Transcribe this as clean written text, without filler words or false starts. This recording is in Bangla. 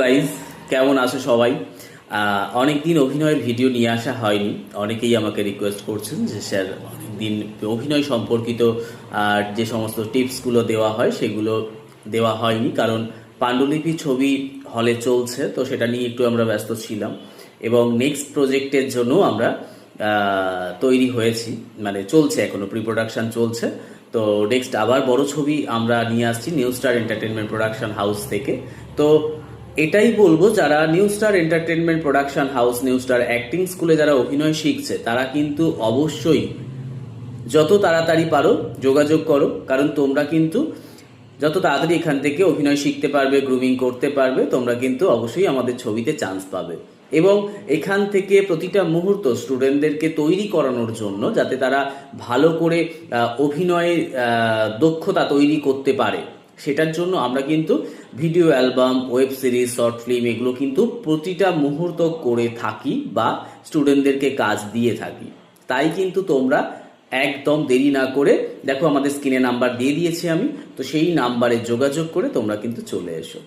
গাইজ, কেমন আছো সবাই? অনেকদিন অভিনয়ের ভিডিও নিয়ে আসা হয়নি। অনেকেই আমাকে রিকোয়েস্ট করছেন যে স্যার অনেকদিন অভিনয় সম্পর্কিত যে সমস্ত টিপসগুলো দেওয়া হয় সেগুলো দেওয়া হয়নি, কারণ পাণ্ডুলিপি ছবি হলে চলছে, তো সেটা নিয়ে একটু আমরা ব্যস্ত ছিলাম। এবং নেক্সট প্রজেক্টের জন্য আমরা তৈরি হয়েছি, মানে চলছে, এখনো প্রি প্রোডাকশন চলছে। তো নেক্সট আবার বড় ছবি আমরা নিয়ে আসছি new star entertainment production house থেকে। তো এটাই বলবো, যারা new star entertainment production house, new star acting স্কুলে যারা অভিনয় শিখছে, তারা কিন্তু অবশ্যই যত তাড়াতাড়ি পারো যোগাযোগ করো, কারণ তোমরা কিন্তু যত তাড়াতাড়ি এখান থেকে অভিনয় শিখতে পারবে, গ্রুমিং করতে পারবে, তোমরা কিন্তু অবশ্যই আমাদের ছবিতে চান্স পাবে। এবং এখান থেকে প্রতিটা মুহূর্ত স্টুডেন্টদেরকে তৈরি করানোর জন্য, যাতে তারা ভালো করে অভিনয়ের দক্ষতা তৈরি করতে পারে, সেটার জন্য আমরা কিন্তু video album, web series, short film এগুলো কিন্তু প্রতিটা মুহূর্ত করে থাকি বা স্টুডেন্টদেরকে কাজ দিয়ে থাকি। তাই কিন্তু তোমরা একদম দেরি না করে, দেখো আমাদের স্ক্রিনে নাম্বার দিয়ে দিয়েছি আমি, তো সেই নাম্বারে যোগাযোগ করে তোমরা কিন্তু চলে এসো।